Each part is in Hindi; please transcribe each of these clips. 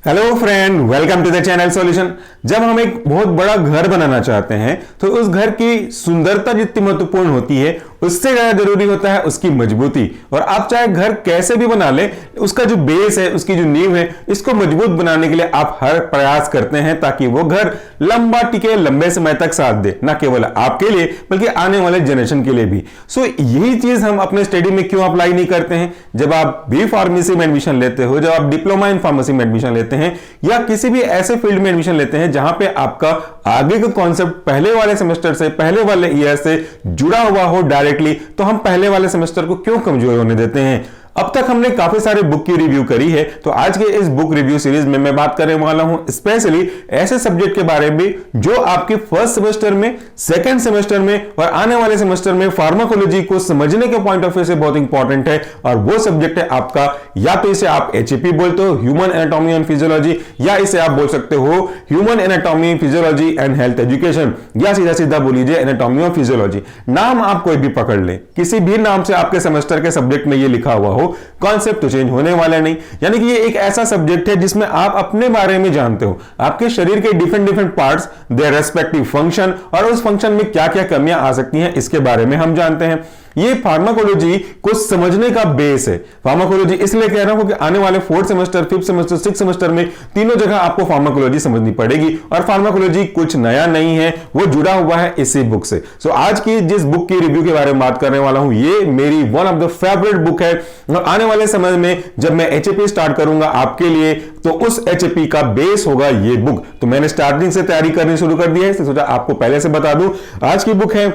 Hello friend, welcome to the channel solution. जब हम एक बहुत बड़ा घर बनाना चाहते हैं तो उस घर की सुंदरता जितनी महत्वपूर्ण होती है उससे ज्यादा जरूरी होता है उसकी मजबूती। और आप चाहे घर कैसे भी बना ले, उसका जो बेस है, उसकी जो नींव है, इसको मजबूत बनाने के लिए आप हर प्रयास करते हैं ताकि वो घर लंबा टिके, लंबे समय तक साथ दे, ना केवल आपके लिए बल्कि आने वाले जनरेशन के लिए भी। सो यही चीज हम अपने स्टडी में क्यों अप्लाई नहीं करते हैं? जब आप बी फार्मेसी में एडमिशन लेते हो, जब आप डिप्लोमा इन फार्मेसी में एडमिशन लेते हैं या किसी भी ऐसे फील्ड में एडमिशन लेते हैं जहां पे आपका आगे का कॉन्सेप्ट पहले वाले सेमेस्टर से, पहले वाले ईयर से जुड़ा हुआ हो डायरेक्टली, तो हम पहले वाले सेमेस्टर को क्यों कमजोर होने देते हैं? अब तक हमने काफी सारे बुक की रिव्यू करी है, तो आज के इस बुक रिव्यू सीरीज में मैं बात करने वाला हूं स्पेशली ऐसे सब्जेक्ट के बारे में जो आपके फर्स्ट सेमेस्टर में, सेकंड सेमेस्टर में और आने वाले सेमेस्टर में फार्माकोलॉजी को समझने के पॉइंट ऑफ व्यू से बहुत इंपॉर्टेंट है। और वो सब्जेक्ट है आपका, या तो इसे आप HAP बोलते हो, ह्यूमन एनाटॉमी एंड फिजियोलॉजी, या इसे आप बोल सकते हो human anatomy, physiology and health education, या सीधा सीधा बोल लीजिए एनाटॉमी और फिजियोलॉजी। नाम आप कोई भी पकड़ ले, किसी भी नाम से आपके सेमेस्टर के सब्जेक्ट में ये लिखा हुआ हो, कॉन्सेप्ट तो चेंज होने वाला नहीं। यानी कि ये एक ऐसा सब्जेक्ट है जिसमें आप अपने बारे में जानते हो, आपके शरीर के different parts, their respective function, और उस फंक्शन में क्या क्या कमियां आ सकती हैं इसके बारे में हम जानते हैं। ये फार्माकोलॉजी को समझने का बेस है। फार्माकोलॉजी इसलिए कह रहा हूं क्योंकि आने वाले 4th semester, 5th semester, 6th semester में तीनों जगह आपको फार्माकोलॉजी समझनी पड़ेगी। और फार्माकोलॉजी कुछ नया नहीं है, वो जुड़ा हुआ है इसी बुक से। सो आज की जिस बुक की रिव्यू के बारे में बात करने वाला हूं, ये मेरी one of the favourite book है। और आने वाले समय में जब मैं HAP स्टार्ट करूंगा आपके लिए, तो उस HAP का बेस होगा ये बुक। तो मैंने स्टार्टिंग से तैयारी करनी शुरू कर दी है, सोचा आपको पहले से बता दूं। आज की बुक है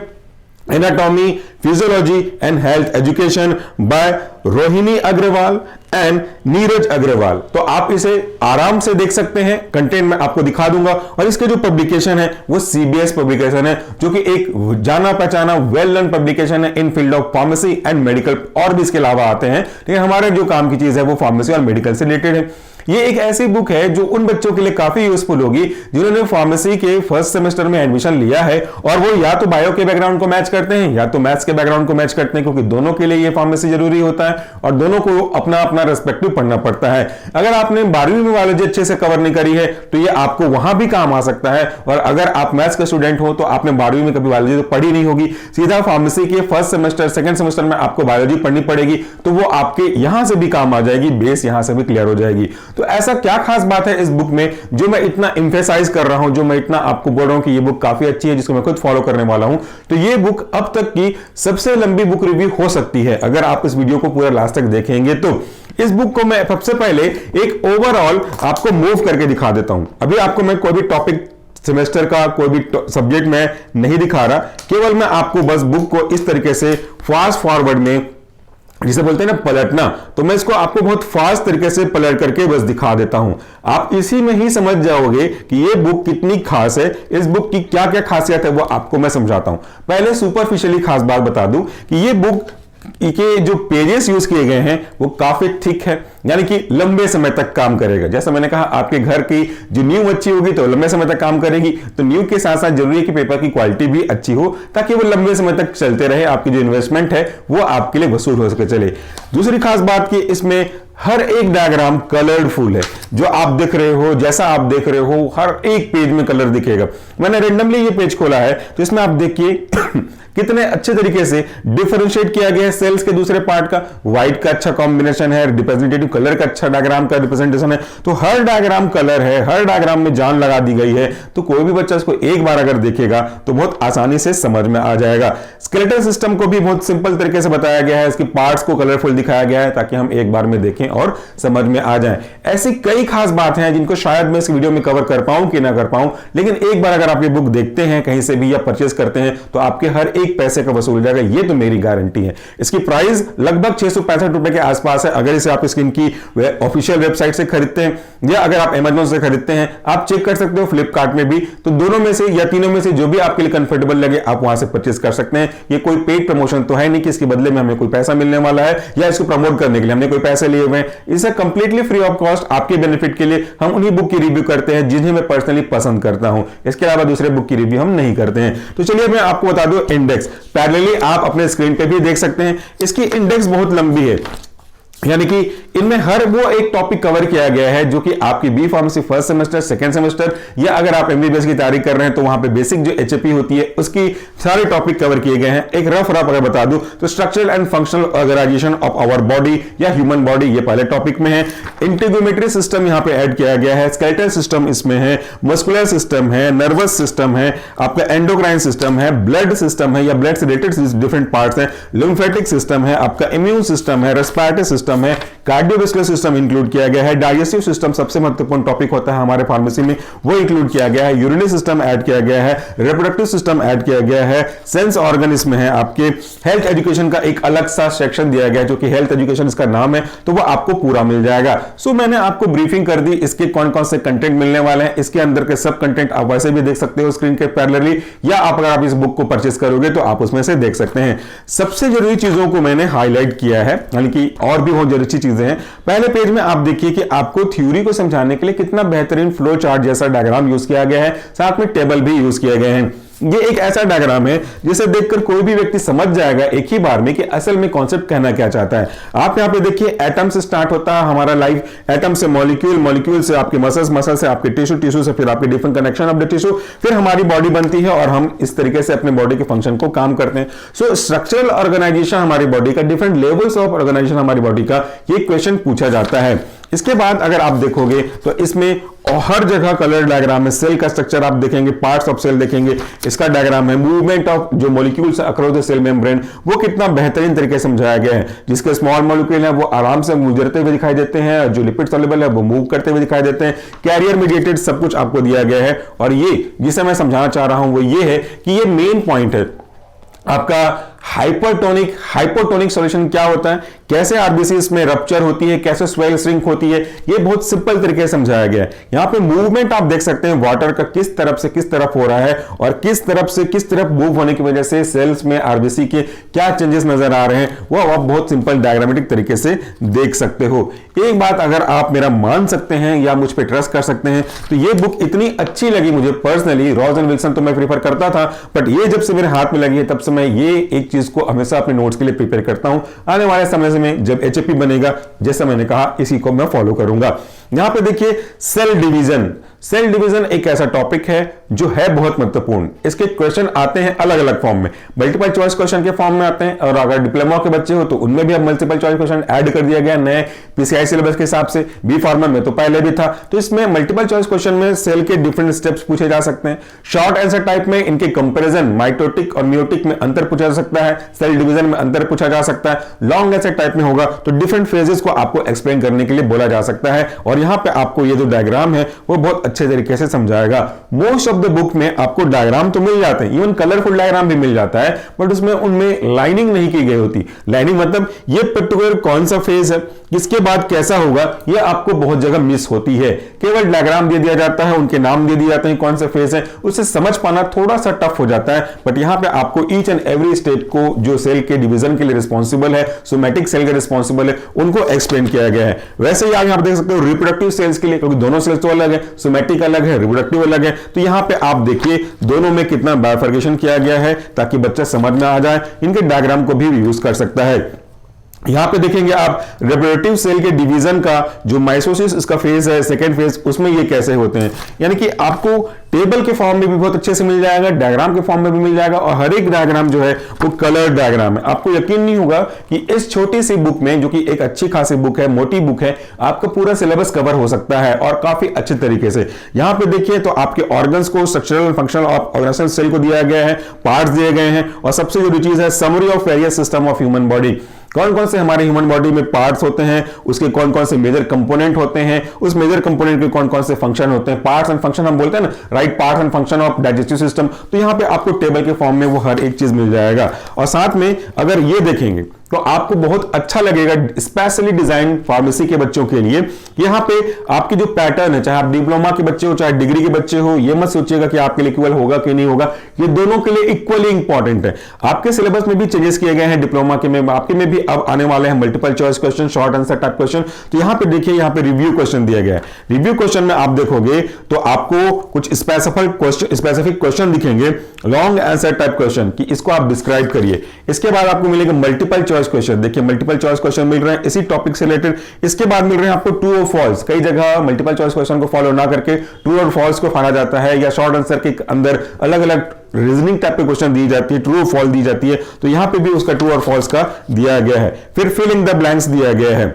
anatomy, physiology and health education by Rohini Agrawal and Neeraj Agrawal. तो आप इसे आराम से देख सकते हैं, कंटेंट में आपको दिखा दूंगा। और इसके जो पब्लिकेशन है वो CBS पब्लिकेशन है, जो कि एक जाना पहचाना वेल नोन पब्लिकेशन है in field of pharmacy and medical. और भी इसके अलावा आते हैं, लेकिन हमारे जो काम की चीज है वो फार्मेसी और मेडिकल से रिलेटेड है। ये एक ऐसी बुक है जो उन बच्चों के लिए काफी यूजफुल होगी जिन्होंने फार्मेसी के फर्स्ट सेमेस्टर में एडमिशन लिया है और वो या तो बायो के बैकग्राउंड को मैच करते हैं या तो मैथ्स के बैकग्राउंड को मैच करते हैं, क्योंकि दोनों के लिए ये फार्मेसी जरूरी होता है और दोनों को अपना अपना रेस्पेक्टिव पढ़ना पड़ता है। अगर आपने 12वीं में बायोलॉजी अच्छे से कवर नहीं करी है तो ये आपको वहां भी काम आ सकता है। और अगर आप मैथ्स का स्टूडेंट हो तो आपने 12वीं में कभी बायोलॉजी तो पढ़ी नहीं होगी, सीधा फार्मेसी के फर्स्ट सेमेस्टर, सेकंड सेमेस्टर में आपको बायोलॉजी पढ़नी पड़ेगी, तो वो आपके यहां से भी काम आ जाएगी, बेस यहां से भी क्लियर हो जाएगी। तो ऐसा क्या खास बात है इस बुक में जो मैं इतना एम्फेसाइज कर रहा हूं, जो मैं इतना आपको बोल रहा हूं कि ये बुक काफी अच्छी है, जिसको मैं खुद फॉलो करने वाला हूं? तो ये बुक अब तक की सबसे लंबी बुक रिव्यू हो सकती है अगर आप इस वीडियो को पूरा लास्ट तक देखेंगे। तो इस बुक को मैं सबसे पहले एक ओवरऑल आपको मूव करके दिखा देता हूं। अभी आपको मैं कोई भी टॉपिक सेमेस्टर का कोई भी सब्जेक्ट में नहीं दिखा रहा, केवल मैं आपको बस बुक को इस तरीके से फास्ट फॉरवर्ड में, जिसे बोलते हैं ना पलटना, तो मैं इसको आपको बहुत फास्ट तरीके से पलट करके बस दिखा देता हूं। आप इसी में ही समझ जाओगे कि ये बुक कितनी खास है, इस बुक की क्या क्या खासियत है वो आपको मैं समझाता हूं। पहले सुपरफिशियली खास बात बता दूं कि ये बुक के जो पेजेस यूज किए गए हैं वो काफी थिक है, यानी कि लंबे समय तक काम करेगा। जैसा मैंने कहा, आपके घर की जो नींव अच्छी होगी तो लंबे समय तक काम करेगी, तो नींव के साथ साथ जरूरी है कि पेपर की क्वालिटी भी अच्छी हो ताकि वो लंबे समय तक चलते रहे, आपकी जो इन्वेस्टमेंट है वो आपके लिए वसूल हो सके चले। दूसरी खास बात की इसमें हर एक डायग्राम कलरफुल है। जो आप देख रहे हो, जैसा आप देख रहे हो, हर एक पेज में कलर दिखेगा। मैंने रेंडमली ये पेज खोला है तो इसमें आप देखिए कितने अच्छे तरीके से डिफरेंशिएट किया गया है सेल्स के दूसरे पार्ट का। व्हाइट का अच्छा कॉम्बिनेशन है, रिप्रेजेंटेटिव कलर का अच्छा डायग्राम का रिप्रेजेंटेशन है, तो हर डायग्राम कलर है, हर डायग्राम में जान लगा दी गई है। तो कोई भी बच्चा इसको एक बार अगर देखेगा तो बहुत आसानी से समझ में आ जाएगा। स्केलेटल सिस्टम को भी बहुत सिंपल तरीके से बताया गया है, इसके पार्ट्स को कलरफुल दिखाया गया है ताकि हम एक बार में देखें और समझ में आ जाए। ऐसी कई खास बातें हैं जिनको शायद मैं इस वीडियो में कवर कर पाऊं कि ना कर पाऊं, लेकिन एक बार अगर आप ये बुक देखते हैं कहीं से भी या परचेज करते हैं तो आपके हर एक पैसे का वसूल जाएगा, ये तो मेरी गारंटी है। इसकी प्राइस लगभग 665 रुपए के आसपास है। अगर इसे आप इनकी ऑफिशियल वेबसाइट से खरीदते हैं या अगर आप Amazon से खरीदते हैं, आप चेक कर सकते हो फ्लिपकार्ट में भी, तो दोनों में से या तीनों में से जो भी आपके लिए कंफर्टेबल लगे आप वहां से परचेज कर सकते हैं। ये कोई पेड प्रमोशन तो है नहीं कि इसके बदले में हमें कोई पैसा मिलने वाला है या इसको प्रमोट करने के लिए हमने कोई पैसे लिए हुए हैं। इसे कंप्लीटली फ्री ऑफ कॉस्ट आपके बेनिफिट के लिए हम उन्हीं बुक की रिव्यू करते हैं जिन्हें मैं पर्सनली पसंद करता हूं। इसके अलावा दूसरे बुक की रिव्यू हम नहीं करते हैं। तो चलिए मैं आपको बता दूं इंडेक्स, पैरेलली आप अपने स्क्रीन पे भी देख सकते हैं। इसकी इंडेक्स बहुत लंबी है, यानी कि इनमें हर वो एक टॉपिक कवर किया गया है जो कि आपकी B pharmacy first semester, second semester, या अगर आप एमबीबीएस की तैयारी कर रहे हैं तो वहां पे बेसिक जो एचएपी होती है उसकी सारे टॉपिक कवर किए गए हैं। एक रफ अगर बता दूं तो structural and functional organization of our body या ह्यूमन बॉडी, ये पहले टॉपिक में है। इंटीग्रोमेट्री सिस्टम यहां पे ऐड किया गया है, स्केलेटल सिस्टम इसमें है, मस्कुलर सिस्टम है, नर्वस सिस्टम है, आपका एंडोक्राइन सिस्टम है, ब्लड सिस्टम है या ब्लड से रिलेटेड डिफरेंट पार्ट्स हैं, लिम्फेटिक सिस्टम है, आपका इम्यून सिस्टम है, रेस्पिरेटरी सिस्टम है, कार्डियोवैस्कुलर सिस्टम इंक्लूड किया गया है, डाइजेस्टिव सिस्टम सबसे महत्वपूर्ण टॉपिक होता है हमारे फार्मेसी में, वो इंक्लूड किया गया है, यूरिनरी सिस्टम ऐड किया गया है, रिप्रोडक्टिव सिस्टम ऐड किया गया है, सेंस ऑर्गन इसमें है, आपके हेल्थ एजुकेशन का एक अलग सा सेक्शन दिया गया है जो कि हेल्थ एजुकेशन इसका नाम है, तो वो आपको पूरा मिल जाएगा। सो मैंने आपको ब्रीफिंग कर दी इसके कौन कौन से कंटेंट मिलने वाले हैं। इसके अंदर के सब कंटेंट आप वैसे भी देख सकते हो स्क्रीन के पैरेलली, या अगर आप इस बुक को परचेस करोगे तो आप उसमें से देख सकते हैं। सबसे जरूरी चीजों को मैंने हाईलाइट किया है, यानी कि और भी बहुत अच्छी चीजें हैं। पहले पेज में आप देखिए कि आपको थ्योरी को समझाने के लिए कितना बेहतरीन फ्लो चार्ट जैसा डायग्राम यूज किया गया है, साथ में टेबल भी यूज किए गए हैं। ये एक ऐसा डायग्राम है जिसे देखकर कोई भी व्यक्ति समझ जाएगा एक ही बार में कि असल में कॉन्सेप्ट कहना क्या चाहता है। आप यहां पे देखिए एटम से स्टार्ट होता है हमारा लाइफ, एटम से मॉलिक्यूल, मॉलिक्यूल से आपके मसल्स, मसल से आपके टिश्यू, टिश्यू से फिर आपके different connection of the tissue, फिर हमारी बॉडी बनती है और हम इस तरीके से अपने बॉडी के फंक्शन को काम करते हैं। सो स्ट्रक्चरल ऑर्गेनाइजेशन हमारी बॉडी का, डिफरेंट लेवल्स ऑफ ऑर्गेनाइजेशन हमारी बॉडी का, ये क्वेश्चन पूछा जाता है। इसके बाद अगर आप देखोगे तो इसमें हर जगह कलर डायग्राम है, सेल का स्ट्रक्चर आप देखेंगे, पार्ट्स ऑफ सेल देखेंगे, इसका डायग्राम है, मूवमेंट ऑफ जो molecules across the cell membrane, वो कितना बेहतरीन तरीके से समझाया गया है। जिसके स्मॉल मॉलिक्यूल है वो आराम से गुजरते हुए दिखाई देते हैं, जो लिपिड सॉल्युबल है वो मूव करते हुए दिखाई देते हैं, कैरियर मीडिएटेड सब कुछ आपको दिया गया है। और ये जिसे मैं समझाना चाह रहा हूं वो ये है कि ये मेन पॉइंट है आपका हाइपोटोनिक सॉल्यूशन क्या होता है, कैसे आरबीसी इसमें रप्चर होती है, कैसे स्वेल श्रिंक होती है, ये बहुत सिंपल तरीके से समझाया गया है। यहां पे मूवमेंट आप देख सकते हैं वाटर का किस तरफ से किस तरफ हो रहा है और किस तरफ से किस तरफ मूव होने की वजह से सेल्स में आरबीसी के क्या चेंजेस नजर आ रहे हैं, वो आप बहुत सिंपल डायग्रामेटिक तरीके से देख सकते हो। एक बात अगर आप मेरा मान सकते हैं या मुझ पर ट्रस्ट कर सकते हैं तो ये बुक इतनी अच्छी लगी मुझे पर्सनली, रॉज एंड विल्सन तो मैं प्रीफर करता था, बट ये जब से मेरे हाथ में लगी है तब से मैं ये एक चीज को हमेशा अपने नोट्स के लिए प्रिपेयर करता हूं। आने वाले समय में जब एचएपी बनेगा, जैसा मैंने कहा, इसी को मैं फॉलो करूंगा। यहां पे देखिए सेल डिवीजन। सेल डिवीजन एक ऐसा टॉपिक है जो है बहुत महत्वपूर्ण। इसके क्वेश्चन आते हैं अलग अलग फॉर्म में, मल्टीपल चॉइस क्वेश्चन के फॉर्म में आते हैं, और अगर डिप्लोमा के बच्चे हो तो उनमें भी अब मल्टीपल चॉइस क्वेश्चन ऐड कर दिया गया नए पीसीआई सिलेबस के हिसाब से। बी फार्मा में तो पहले भी था, तो इसमें मल्टीपल चॉइस क्वेश्चन में सेल के डिफरेंट स्टेप्स पूछे जा सकते हैं। शॉर्ट आंसर टाइप में इनके कंपेरिजन माइटोटिक और मियोटिक में अंतर पूछा जा सकता है, सेल डिवीजन में अंतर पूछा जा सकता है। लॉन्ग आंसर टाइप में होगा तो डिफरेंट फेजेस को आपको एक्सप्लेन करने के लिए बोला जा सकता है, और यहां पे आपको ये जो डायग्राम है वो बहुत अच्छे तरीके से समझाएगा। मोस्ट ऑफ द बुक में आपको डायग्राम तो मिल जाते हैं, इवन कलरफुल डायग्राम भी मिल जाता है, बट उसमें उनमें लाइनिंग नहीं की गई होती। लाइनिंग मतलब ये पर्टिकुलर कौन सा फेज है, किसके बाद कैसा होगा, ये आपको बहुत जगह मिस होती है। केवल डायग्राम दे दिया जाता है, उनके नाम दे दिए जाते हैं कौन से फेज है, उसे समझ पाना थोड़ा सा टफ हो जाता है। बट यहां पे आपको ईच एंड एवरी स्टेप को जो सेल के डिवीजन के लिए रिस्पॉन्सिबल है, सोमैटिक सेल के रिस्पॉन्सिबल है, उनको एक्सप्लेन किया गया है। वैसे ही आप यहां देख सकते हो रिप्रोडक्टिव सेल्स के लिए, क्योंकि दोनों सेल्स तो अलग है, सोमैटिक अलग है, रिप्रोडक्टिव अलग है, तो यहां पे आप देखिए दोनों में कितना बाइफर्केशन किया गया है ताकि बच्चा समझ में आ जाए। इनके डायग्राम को भी यूज कर सकता है। यहां पे देखेंगे आप रिप्रोडक्टिव सेल के डिवीजन का जो माइटोसिस इसका फेज है, सेकंड फेज, उसमें ये कैसे होते हैं, यानी कि आपको टेबल के फॉर्म में भी बहुत अच्छे से मिल जाएगा, डायग्राम के फॉर्म में भी मिल जाएगा, और हर एक डायग्राम जो है वो कलर डायग्राम है। आपको यकीन नहीं होगा कि इस छोटी सी बुक में, जो कि एक अच्छी खासी बुक है, मोटी बुक है, आपका पूरा सिलेबस कवर हो सकता है और काफी अच्छे तरीके से। यहां पे देखिए तो आपके ऑर्गन्स को, structural and functional organization cell को दिया गया है, पार्ट्स दिए गए हैं, और सबसे जरूरी चीज है summary of various system of human body. कौन कौन से हमारे ह्यूमन बॉडी में पार्ट्स होते हैं, उसके कौन कौन से मेजर कंपोनेंट होते हैं, उस मेजर कंपोनेंट के कौन कौन से फंक्शन होते हैं। पार्ट्स एंड फंक्शन हम बोलते हैं ना, right, parts and function of digestive system, तो यहां पे आपको टेबल के फॉर्म में वो हर एक चीज मिल जाएगा। और साथ में अगर ये देखेंगे तो आपको बहुत अच्छा लगेगा, स्पेशली डिजाइन फार्मेसी के बच्चों के लिए। यहां पे आपकी जो पैटर्न है, चाहे आप डिप्लोमा के बच्चे हो चाहे डिग्री के बच्चे हो, ये मत सोचिएगा कि आपके लिए इक्वल होगा कि नहीं होगा, ये दोनों के लिए इक्वली इंपॉर्टेंट है। आपके सिलेबस में भी चेंजेस किए गए हैं, डिप्लोमा के में, आपके में भी अब आने वाले हैं multiple choice question, short answer type question. तो यहां पे देखिए, यहां पे रिव्यू क्वेश्चन दिया गया है। रिव्यू क्वेश्चन में आप देखोगे तो आपको कुछ स्पेसिफिक क्वेश्चन दिखेंगे, लॉन्ग आंसर टाइप क्वेश्चन, कि इसको आप डिस्क्राइब करिए। इसके बाद आपको मिलेगा मल्टीपल चॉइस चॉइस क्वेश्चन, देखिए मल्टीपल चॉइस क्वेश्चन मिल रहे हैं इसी टॉपिक से रिलेटेड। इसके बाद मिल रहे हैं आपको ट्रू और फॉल्स। कई जगह मल्टीपल चॉइस क्वेश्चन को फॉलो ना करके ट्रू और फॉल्स को फाड़ा जाता है, या शॉर्ट आंसर के अंदर अलग अलग रीजनिंग टाइप के क्वेश्चन दी जाती है, ट्रू और फॉल्स दी जाती है, तो यहां पे भी उसका ट्रू और फॉल्स का दिया गया है। फिर फिल इन द ब्लैंक्स दिया गया है,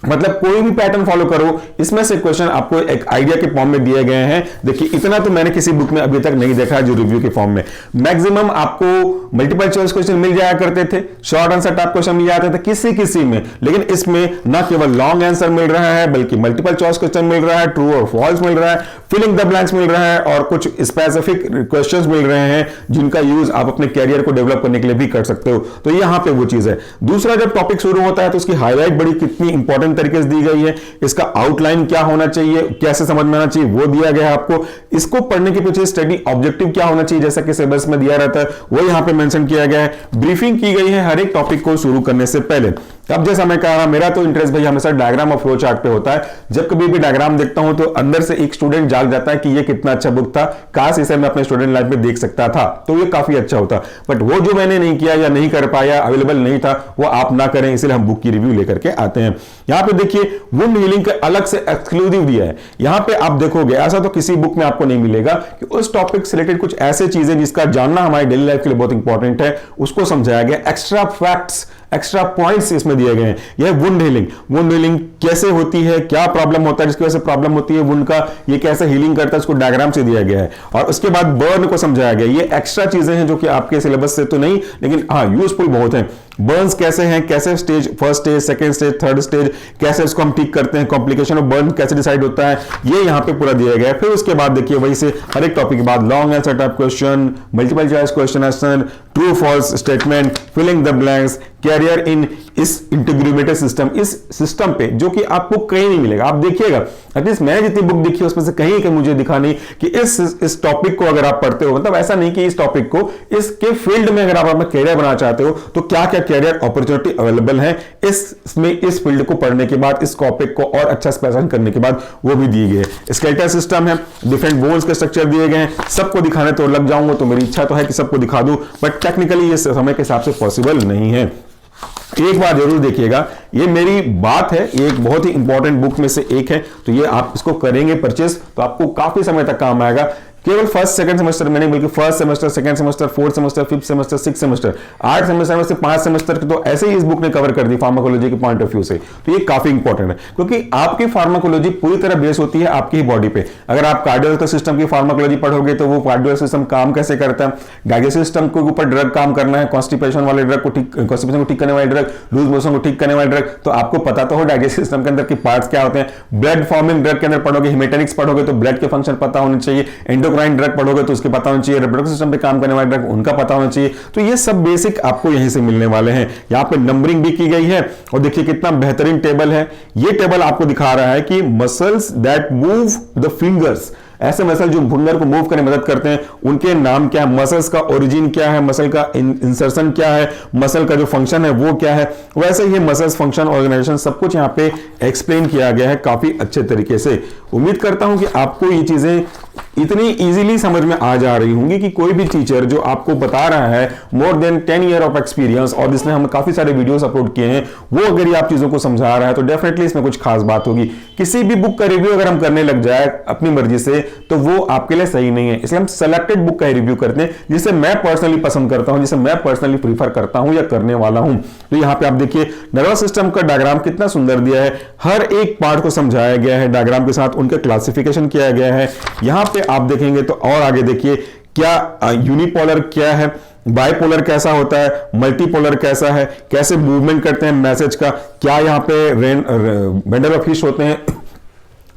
मतलब कोई भी पैटर्न फॉलो करो, इसमें से क्वेश्चन आपको एक आइडिया के फॉर्म में दिए गए हैं। देखिए इतना तो मैंने किसी बुक में अभी तक नहीं देखा है जो रिव्यू के फॉर्म में। मैक्सिमम आपको मल्टीपल चॉइस क्वेश्चन मिल जाया करते थे, शॉर्ट आंसर टाइप क्वेश्चन मिल जाते थे किसी किसी में, लेकिन इसमें ना केवल लॉन्ग आंसर मिल रहा है बल्कि मल्टीपल चॉइस क्वेश्चन मिल रहा है, ट्रू और फॉल्स मिल रहा है, फिलिंग द ब्लैंक्स मिल रहा है, और कुछ स्पेसिफिक क्वेश्चंस मिल रहे हैं जिनका यूज आप अपने कैरियर को डेवलप करने के लिए भी कर सकते हो। तो यहां पे वो चीज है। दूसरा, जब टॉपिक शुरू होता है तो उसकी हाईलाइट बड़ी कितनी इंपॉर्टेंट तरीके से दी गई है, इसका आउटलाइन क्या होना चाहिए, कैसे समझ में आना चाहिए वो दिया गया है आपको। इसको पढ़ने के पीछे स्टडी ऑब्जेक्टिव क्या होना चाहिए जैसा कि सिलेबस में दिया रहता है वो यहां पे मेंशन किया गया है। ब्रीफिंग की गई है हर एक टॉपिक को शुरू करने से पहले। अब जैसा मैं कह रहा, मेरा तो इंटरेस्ट भाई हमेशा डायग्राम और फ्लो चार्ट पे होता है। जब कभी भी डायग्राम देखता हूं तो अंदर से एक स्टूडेंट जाग जाता है कि ये कितना अच्छा बुक था, काश इसे मैं अपने स्टूडेंट लाइफ में देख सकता था, तो ये काफी अच्छा होता। बट वो जो मैंने नहीं किया या नहीं कर पाया, अवेलेबल नहीं था, वो आप ना करें, इसलिए हम बुक की रिव्यू लेकर के आते हैं। यहां पे देखिए वुंड हीलिंग का अलग से एक्सक्लूसिव दिया है। यहां पे आप देखोगे ऐसा तो किसी बुक में आपको नहीं मिलेगा कि उस टॉपिक से रिलेटेड कुछ ऐसे चीजें जिसका जानना हमारी डेली लाइफ के लिए बहुत इंपॉर्टेंट है उसको समझाया गया। एक्स्ट्रा फैक्ट्स, एक्स्ट्रा पॉइंट्स इसमें दिए गए हैं। यह वुंड हीलिंग कैसे होती है, क्या प्रॉब्लम होता है जिसकी वजह से प्रॉब्लम होती है वुंड का, ये कैसे हीलिंग करता है उसको डायग्राम से दिया गया है। और उसके बाद बर्न को समझाया गया। ये एक्स्ट्रा चीजें हैं जो कि आपके सिलेबस से तो नहीं लेकिन हाँ यूजफुल बहुत हैं। बर्न्स कैसे हैं, कैसे stage, first stage, second stage, third stage, कैसे इसको हम ठीक करते हैं, कॉम्प्लिकेशन ऑफ बर्न कैसे डिसाइड होता है, ये यहां पे पूरा दिया गया है। फिर उसके बाद देखिए वही से हर एक टॉपिक के बाद long answer type question, multiple choice question, true false statement, filling the blanks, career in इस इंटीग्रेटेड सिस्टम, इस सिस्टम पे जो कि आपको कहीं नहीं मिलेगा। आप देखिएगा एटलीस्ट मैंने जितनी बुक देखी उसमें से कहीं कि मुझे दिखा नहीं कि इस टॉपिक को अगर आप पढ़ते हो, मतलब ऐसा नहीं कि इस टॉपिक को इसके फील्ड में अगर आप अपना कैरियर बनाना चाहते हो तो क्या क्या कैरियर अपॉर्चुनिटी अवेलेबल है इसमें, इस फील्ड को पढ़ने के बाद, इस टॉपिक को और अच्छा स्पेशलाइज करने के बाद, वो भी दिए गए। स्केलेटल सिस्टम है, डिफरेंट बोन्स के स्ट्रक्चर दिए गए हैं। सबको दिखाने तो लग जाऊंगा, तो मेरी इच्छा तो है कि सबको दिखा दूं, बट टेक्निकली ये समय के हिसाब से पॉसिबल नहीं है। एक बार जरूर देखिएगा, ये मेरी बात है, ये एक बहुत ही इंपॉर्टेंट बुक में से एक है, तो ये आप इसको करेंगे परचेस तो आपको काफी समय तक काम आएगा। केवल फर्स्ट सेकंड सेमेस्टर में नहीं बल्कि first semester, second semester, fourth semester, fifth semester, six semester, 8 semester में से 5 सेमेस्टर तो ऐसे ही इस बुक ने कवर कर दी फार्माकोलॉजी के पॉइंट ऑफ व्यू से। तो ये काफी इंपॉर्टेंट है क्योंकि आपकी फार्माकोलॉजी पूरी तरह बेस होती है आपकी ही बॉडी पे। अगर आप कार्डियोवैस्कुलर सिस्टम की फार्माकोलॉजी पढ़ोगे तो वो कार्डियोवैस्कुलर सिस्टम काम कैसे करता है, डाइजेस्टिव सिस्टम के ऊपर ड्रग काम करना है, कॉन्स्टिपेशन वाले ड्रग को ठीक, कॉन्स्टिपेशन को ठीक करने वाले ड्रग, लूज मोशन को ठीक करने वाले ड्रग, तो आपको पता तो हो डाइजेस्टिव सिस्टम के अंदर के पार्ट्स क्या होते हैं। ब्लड फॉर्मिंग ड्रग के अंदर पढ़ोगे, हिमेटेरिक्स पढ़ोगे तो ब्लड के फंक्शन पता होने चाहिए, एंडोक्राइन ड्रग पढ़ोगे उसके पता होना चाहिए, रिप्रोडक्टिव सिस्टम पे काम करने वाले ड्रग उनका पता होना चाहिए। तो ये सब बेसिक आपको यहीं से मिलने वाले हैं। यहां पे नंबरिंग भी की गई है और देखिए कितना बेहतरीन टेबल है। ये टेबल आपको दिखा रहा है कि muscles that move the fingers, ऐसे मसल जो फिंगर को मूव करने में मदद करते हैं उनके नाम क्या है, मसल्स का ओरिजिन क्या है, मसल का इंसर्शन क्या है, मसल का जो फंक्शन है वो क्या है। वैसे ही मसल्स फंक्शन, ऑर्गेनाइजेशन सब कुछ यहाँ पे एक्सप्लेन किया गया है काफी अच्छे तरीके से। उम्मीद करता हूं कि आपको ये चीजें इतनी इजीली समझ में आ जा रही होंगी कि कोई भी टीचर जो आपको बता रहा है more than 10 year of experience और जिसने हम काफी सारे वीडियोस अपलोड किए हैं, वो अगर ये आप चीजों को समझा रहा है तो डेफिनेटली इसमें कुछ खास बात होगी। किसी भी बुक का रिव्यू अगर हम करने लग जाए अपनी मर्जी से तो वो आपके लिए सही नहीं है, इसलिए हम सेलेक्टेड बुक का रिव्यू करते हैं जिसे मैं पर्सनली पसंद करता हूं, जिसे मैं पर्सनली प्रीफर करता हूं या करने वाला हूं। तो यहां पे आप देखिए नर्वस सिस्टम का डायग्राम कितना सुंदर दिया है, हर एक पार्ट को समझाया गया है डायग्राम के साथ, उनका क्लासिफिकेशन किया गया है। यहां पे आप देखेंगे तो और आगे देखिए क्या यूनिपोलर क्या है, बाइपोलर कैसा होता है, मल्टीपोलर कैसा है, कैसे मूवमेंट करते हैं मैसेज का, क्या यहां पे वेंडर ऑफ फिश होते हैं,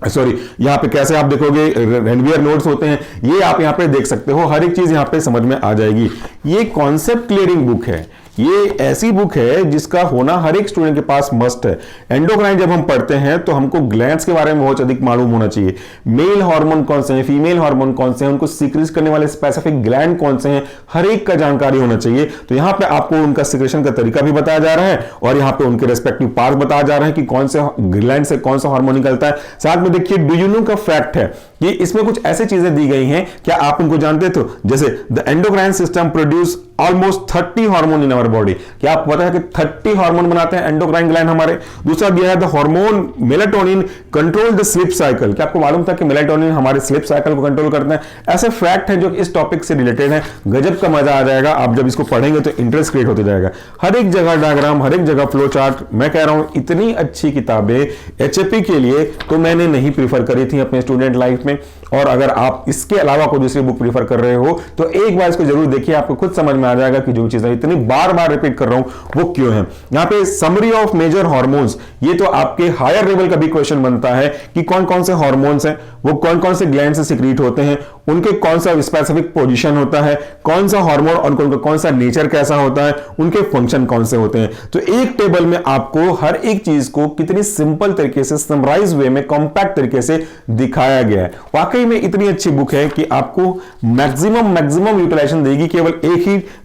सॉरी यहां पे कैसे आप देखोगे रेनवियर नोड्स होते हैं, ये आप यहां पे देख सकते हो। हर एक चीज यहां पे समझ में आ जाएगी। ये कॉन्सेप्ट क्लियरिंग बुक है, ये ऐसी बुक है जिसका होना हर एक स्टूडेंट के पास मस्ट है। एंडोक्राइन जब हम पढ़ते हैं तो हमको ग्लैंड्स के बारे में बहुत अधिक मालूम होना चाहिए, मेल हार्मोन कौन से हैं, फीमेल हार्मोन कौन से हैं, उनको सीक्रेट करने वाले स्पेसिफिक ग्लैंड कौन से हैं, हर एक का जानकारी होना चाहिए। तो यहां पे आपको उनका सीक्रेशन का तरीका भी बताया जा रहा है और यहां पे उनके रेस्पेक्टिव पार्ट बताया जा रहा है कि कौन से ग्लैंड से कौन सा हार्मोन निकलता है। साथ में देखिए डू यू नो का फैक्ट है, ये इसमें कुछ ऐसी चीजें दी गई हैं, क्या आप उनको जानते थे, जैसे the endocrine system produce almost 30 hormone in our body. क्या आपको पता है कि 30 हार्मोन बनाते हैं एंडोक्राइन ग्लैंड हमारे। दूसरा दिया है the hormone melatonin control the sleep cycle. क्या आपको मालूम था कि मेलाटोनिन हमारे स्लीप साइकिल को कंट्रोल करते हैं? ऐसे फैक्ट हैं जो इस टॉपिक से रिलेटेड है। गजब का मजा आ जाएगा, आप जब इसको पढ़ेंगे तो इंटरेस्ट क्रिएट होते जाएगा। हर एक जगह डायग्राम, हर एक जगह फ्लो चार्ट। मैं कह रहा हूं इतनी अच्छी किताबें एचएपी के लिए तो मैंने नहीं प्रीफर करी थी अपने स्टूडेंट लाइफ में। और अगर आप इसके अलावा कोई दूसरी बुक प्रीफर कर रहे हो तो एक बार इसको जरूर देखिए, आपको खुद समझ में आ जाएगा कि जो चीजें इतनी बार बार रिपीट कर रहा हूं वो क्यों है। यहां पे समरी ऑफ मेजर हार्मोन्स, ये तो आपके हायर लेवल का भी क्वेश्चन बनता है कि कौन कौन से हार्मोन्स हैं, वो कौन कौन से ग्लैंड से सिक्रीट होते हैं, उनके कौन सा स्पेसिफिक पोजीशन होता है, कौन सा हार्मोन और उनका कौन सा नेचर कैसा होता है, उनके फंक्शन कौन से होते हैं। तो एक टेबल में आपको हर एक चीज को कितनी सिंपल तरीके से, समराइज वे में, कॉम्पैक्ट तरीके से दिखाया गया है। वाकई में इतनी अच्छी बुक है कि आपको मैक्सिमम यूटिलाइजेशन देगी केवल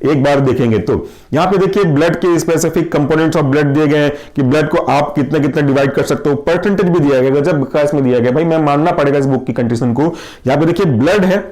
एक बार देखेंगे तो। यहां पे देखिए ब्लड के स्पेसिफिक कंपोनेंट्स ऑफ ब्लड दिए गए हैं कि ब्लड को आप कितना कितना डिवाइड कर सकते हो, परसेंटेज भी दिया गया, जब विकास में दिया गया। भाई मैं मानना पड़ेगा इस बुक की कंडीशन को। यहां पे देखिए ब्लड है,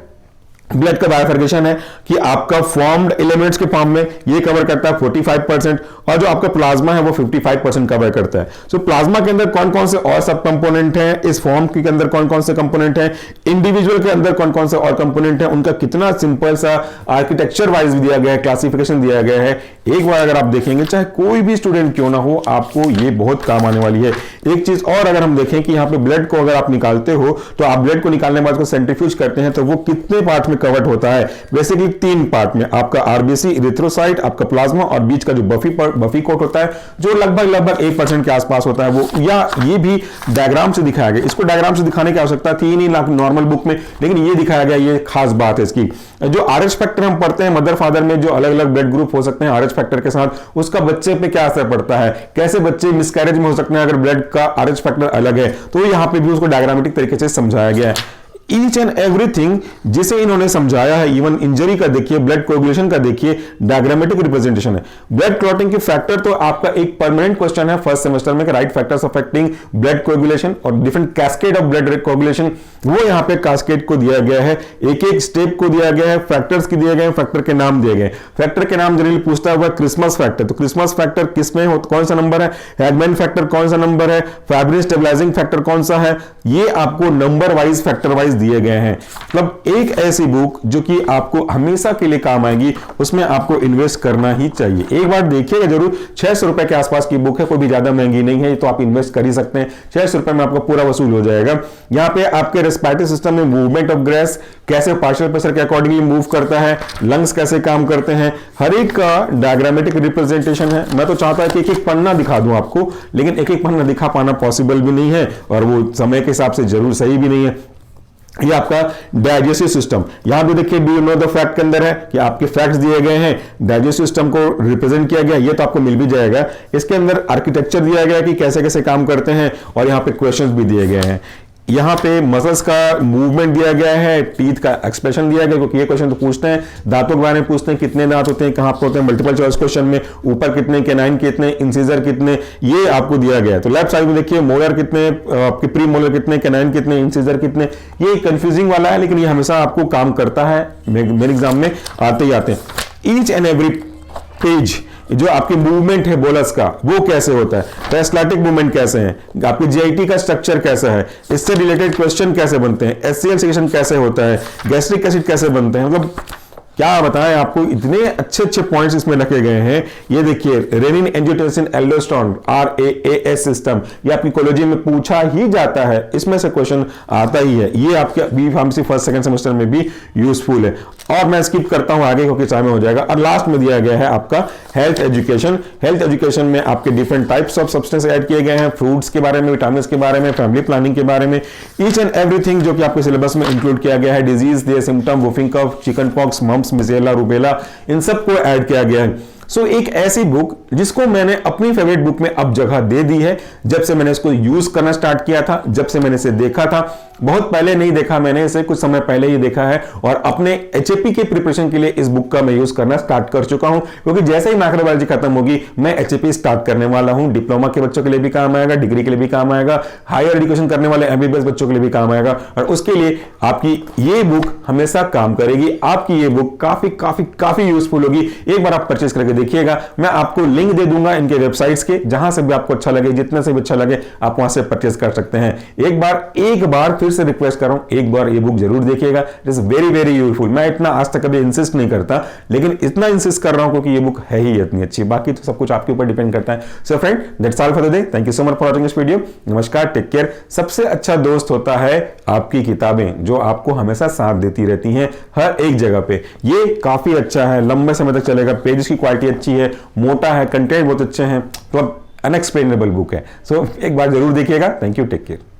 ब्लड का बायोफिकेशन है कि आपका फॉर्म्ड एलिमेंट्स के फॉर्म में ये कवर करता है 45%, और जो आपका प्लाज्मा है वो 55% कवर करता है। सो प्लाज्मा के अंदर कौन कौन से और सब कंपोनेंट हैं, इस फॉर्म के अंदर कौन कौन से कंपोनेंट हैं, इंडिविजुअल के अंदर कौन कौन से और कंपोनेंट हैं, उनका कितना सिंपल सा आर्किटेक्चर वाइज भी दिया गया है, क्लासिफिकेशन दिया गया है। एक बार अगर आप देखेंगे, चाहे कोई भी स्टूडेंट क्यों ना हो, आपको ये बहुत काम आने वाली है। एक चीज और अगर हम देखें कि यहाँ पे ब्लड को अगर आप निकालते हो तो आप ब्लड को निकालने के बाद उसको सेंट्रीफ्यूज करते हैं तो वो कितने पार्ट में कवर्ड होता है? बेसिकली 3 पार्ट में, आपका आरबीसी, इरिथ्रोसाइट, आपका प्लाज्मा, और बीच का जो बफी कोट होता है जो लगभग 1% के आसपास होता है वो। या ये भी डायग्राम से दिखाया गया। इसको डायग्राम से दिखाने की आवश्यकता थी नहीं नॉर्मल बुक में, लेकिन ये दिखाया गया। ये खास बात है इसकी। जो आरएच फैक्टर हम पढ़ते हैं मदर फादर में, जो अलग अलग ब्लड ग्रुप हो सकते हैं आरएच फैक्टर के साथ, उसका बच्चे पे क्या असर पड़ता है, कैसे बच्चे मिसकैरेज में हो सकते हैं अगर ब्लड का आरएच फैक्टर अलग है, तो यहां पे भी उसको डायग्रामेटिक तरीके से समझाया गया है। ईच एंड एवरीथिंग जिसे इन्होंने समझाया है, इवन इंजरी का देखिए, ब्लड कोगुलेशन का देखिए, डायग्रामेटिक रिप्रेजेंटेशन है। ब्लड क्लॉटिंग के फैक्टर तो आपका एक परमानेंट क्वेश्चन है फर्स्ट सेमेस्टर में, right factors affecting blood coagulation और different cascade of blood coagulation, वो यहां पे कैस्केड को दिया गया है, एक एक स्टेप को दिया गया है, फैक्टर्स की दिए गए, फैक्टर के नाम दिए गए। फैक्टर के नाम जनरली पूछता है क्रिसमस फैक्टर, तो क्रिसमस फैक्टर किसमें हो, कौन सा नंबर है, हैगमैन फैक्टर कौन सा नंबर है, फैब्रिन स्टेबलाइजिंग फैक्टर कौन सा है, ये आपको नंबर वाइज, फैक्टर वाइज दिए गए हैं। मतलब एक ऐसी बुक जो कि आपको हमेशा के लिए काम आएगी, उसमें आपको इन्वेस्ट करना ही चाहिए। एक बार देखिएगा जरूर। 600 रुपए के आसपास की बुक है, कोई भी ज्यादा महंगी नहीं है, तो आप इन्वेस्ट कर ही सकते हैं। 600 रुपए में आपका पूरा वसूल हो जाएगा। यहां पे आपके रेस्पिरेटरी सिस्टम में मूवमेंट ऑफ गैस कैसे पार्शियल प्रेशर के अकॉर्डिंगली मूव करता है, लंग्स कैसे काम करते हैं, हर एक का डायग्रामेटिक रिप्रेजेंटेशन है। मैं तो चाहता है कि एक एक पन्ना दिखा दूं आपको, लेकिन एक एक पन्ना दिखा पाना पॉसिबल भी नहीं है और वो समय के हिसाब से जरूर सही भी नहीं है। ये आपका डाइजेस्टिव सिस्टम, यहां भी देखिए do you know the fact के अंदर है कि आपके फैक्ट्स दिए गए हैं, डाइजेस्टिव सिस्टम को रिप्रेजेंट किया गया, ये तो आपको मिल भी जाएगा। इसके अंदर आर्किटेक्चर दिया गया कि कैसे कैसे काम करते हैं, और यहां पे क्वेश्चंस भी दिए गए हैं। यहां पे मसल्स का मूवमेंट दिया गया है, टीथ का एक्सप्रेशन दिया गया, क्योंकि ये क्वेश्चन तो पूछते हैं, दांतों के बारे में पूछते हैं, कितने दांत होते हैं, कहां पर होते हैं, मल्टीपल चॉइस क्वेश्चन में, ऊपर कितने, कैनाइन कितने, इंसिजर कितने, ये आपको दिया गया है। तो लेफ्ट साइड में देखिए मोलर कितने, आपके प्री मोलर कितने, कैनाइन कितने, इंसिजर कितने। ये कंफ्यूजिंग वाला है, लेकिन ये हमेशा आपको काम करता है, मेरे एग्जाम में आते ही आते हैं। ईच एंड एवरी पेज जो आपकी मूवमेंट है बोलस का, वो कैसे होता है, पेरिस्टाल्टिक मूवमेंट कैसे है, आपकी जीआईटी का स्ट्रक्चर कैसा है, इससे रिलेटेड क्वेश्चन कैसे बनते हैं, एचसीएल सेक्शन कैसे होता है, गैस्ट्रिक एसिड कैसे बनते हैं, मतलब क्या बताएं आपको, इतने अच्छे अच्छे पॉइंट्स इसमें रखे गए हैं। ये देखिए renin angiotensin aldosterone RAAS system, ये आपकी कॉलेज में पूछा ही जाता है, इसमें से क्वेश्चन आता ही है। ये आपके B pharmacy first second semester में भी यूजफुल है। और मैं स्किप करता हूं आगे क्योंकि टाइम हो जाएगा। और लास्ट में दिया गया है आपका हेल्थ एजुकेशन। हेल्थ एजुकेशन में आपके different types of substance add किए गए हैं, फ्रूट्स के बारे में, विटामिन के बारे में, फैमिली प्लानिंग के बारे में, ईच एंड एवरीथिंग जो कि आपके सिलेबस में इंक्लूड किया गया है। Disease, their symptom, whooping cough, chicken pox, mumps, measles, rubella, इन सबको ऐड किया गया है। सो एक ऐसी बुक जिसको मैंने अपनी फेवरेट बुक में अब जगह दे दी है। जब से मैंने इसको यूज करना स्टार्ट किया था, जब से मैंने इसे देखा था, बहुत पहले नहीं देखा मैंने इसे, कुछ समय पहले ही देखा है और अपने एचएपी के प्रिपरेशन के लिए इस बुक का मैं यूज करना स्टार्ट कर चुका हूं, क्योंकि जैसे ही माइक्रोबायोलॉजी खत्म होगी मैं एचएपी स्टार्ट करने वाला हूं। डिप्लोमा के बच्चों के लिए भी काम आएगा, डिग्री के लिए भी काम आएगा, हायर एजुकेशन करने वाले एमबीबीएस बच्चों के लिए भी काम आएगा और उसके लिए आपकी ये बुक हमेशा काम करेगी। आपकी ये बुक काफी काफी काफी यूजफुल होगी। एक बार आप परचेज करके देखिएगा, मैं आपको लिंक दे दूंगा इनके वेबसाइट्स के, जहां से भी आपको अच्छा लगे, जितने से भी अच्छा लगे आप वहां से परचेज कर सकते हैं। एक बार फिर से रिक्वेस्ट कर रहा हूं, एक बार ये बुक जरूर देखिएगा। It is very very useful. मैं इतना आज तक कभी इंसिस्ट नहीं करता, लेकिन इतना इंसिस्ट कर रहा हूं क्योंकि ये बुक है ही इतनी अच्छी। बाकी तो सब कुछ आपके ऊपर डिपेंड करता है। So friend, that's all for the day. Thank you so much for watching this video. नमस्कार, टेक केयर। सबसे अच्छा दोस्त होता है आपकी किताबें, जो आपको हमेशा साथ देती रहती हैं हर एक जगह पे। ये काफी अच्छा है, लंबे समय तक चलेगा, पेजेस की क्वालिटी अच्छी है, मोटा है, कंटेंट बहुत अच्छे हैं, तो अनएक्सप्लेनेबल बुक है। सो एक बार जरूर देखिएगा। Thank you, take care.